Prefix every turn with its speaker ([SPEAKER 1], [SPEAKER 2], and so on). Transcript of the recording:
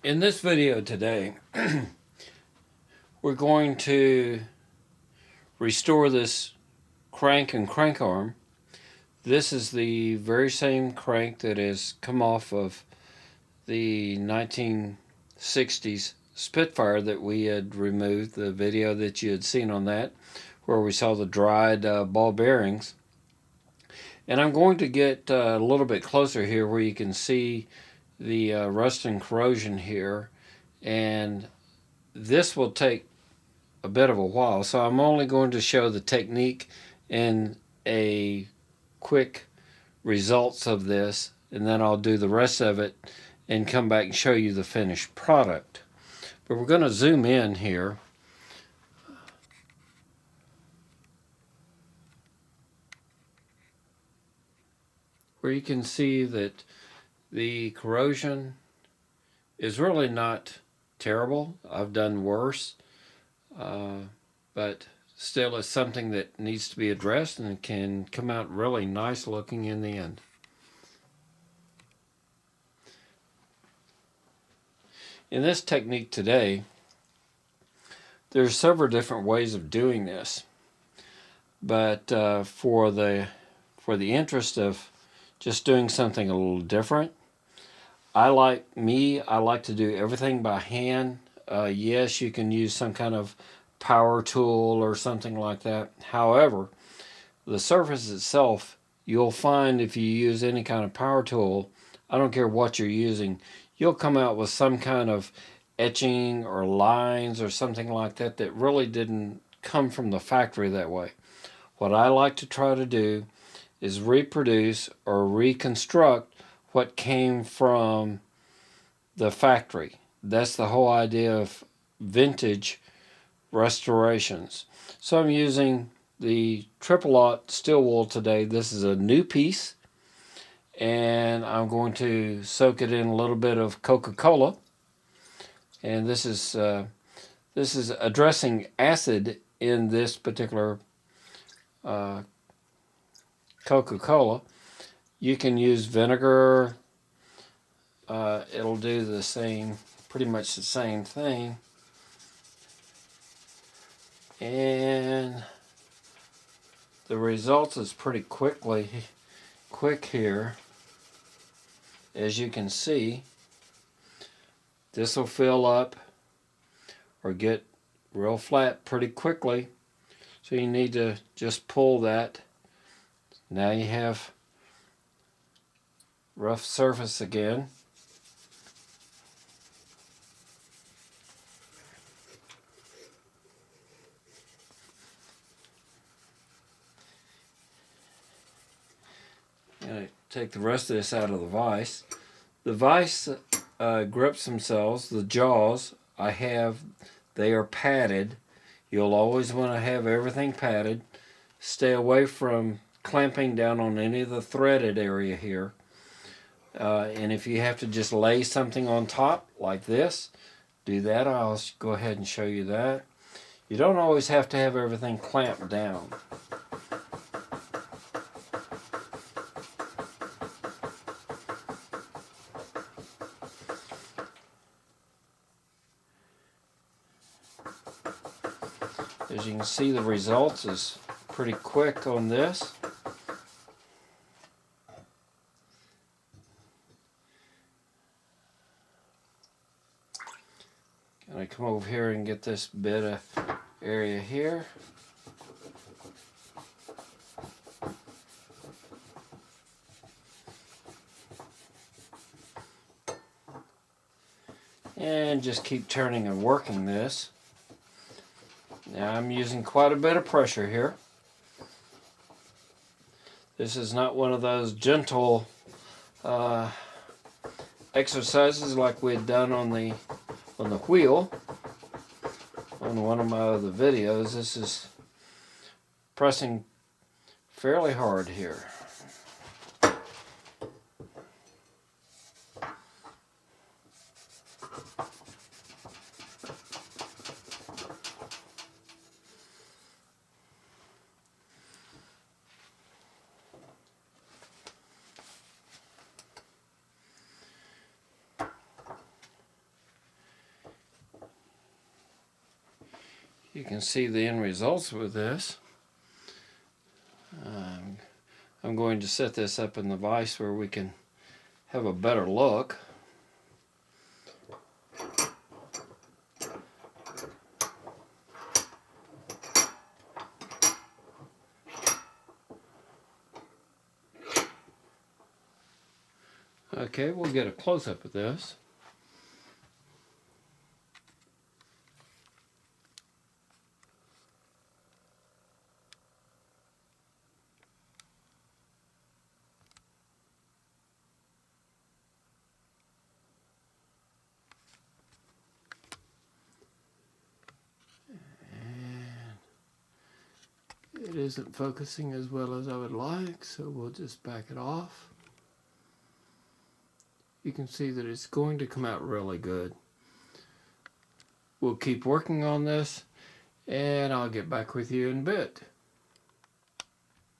[SPEAKER 1] In this video today, we're going to restore this crank and crank arm. This is the very same crank that has come off of the 1960s Spitfire that we had removed, the video that you had seen on that, where we saw the dried ball bearings. And I'm going to get a little bit closer here where you can see the rust and corrosion here, and this will take a bit of a while, so I'm only going to show the technique and a quick results of this, and then I'll do the rest of it and come back and show you the finished product. But we're going to zoom in here. Where you can see that the corrosion is really not terrible. I've done worse, but still it's something that needs to be addressed and can come out really nice looking in the end. In this technique today, there's several different ways of doing this, but for the interest of just doing something a little different, I like to do everything by hand. Yes, you can use some kind of power tool or something like that. However, the surface itself, you'll find if you use any kind of power tool, I don't care what you're using, you'll come out with some kind of etching or lines or something like that that really didn't come from the factory that way. What I like to try to do is reproduce or reconstruct what came from the factory. That's the whole idea of vintage restorations. So I'm using the Triple-Aught steel wool today. This is a new piece, and I'm going to soak it in a little bit of Coca-Cola. And this is addressing acid in this particular Coca-Cola. You can use vinegar. It'll do the same, pretty much the same thing. And the results is pretty quick here. As you can see, this will fill up or get real flat pretty quickly. So you need to just pull that. Now you have rough surface again. And take the rest of this out of the vise. The vise grips themselves. The jaws they are padded. You'll always want to have everything padded. Stay away from clamping down on any of the threaded area here. And if you have to just lay something on top like this, do that. I'll go ahead and show you that. You don't always have to have everything clamped down. As you can see, the results is pretty quick on this. And I come over here and get this bit of area here. And just keep turning and working this. Now I'm using quite a bit of pressure here. This is not one of those gentle exercises like we had done on the wheel on one of my other videos. This is pressing fairly hard here. you can see the end results with this. I'm going to set this up in the vise where we can have a better look. Okay, we'll get a close-up of this. It isn't focusing as well as I would like, so we'll just back it off. You can see that it's going to come out really good. We'll keep working on this, and I'll get back with you in a bit.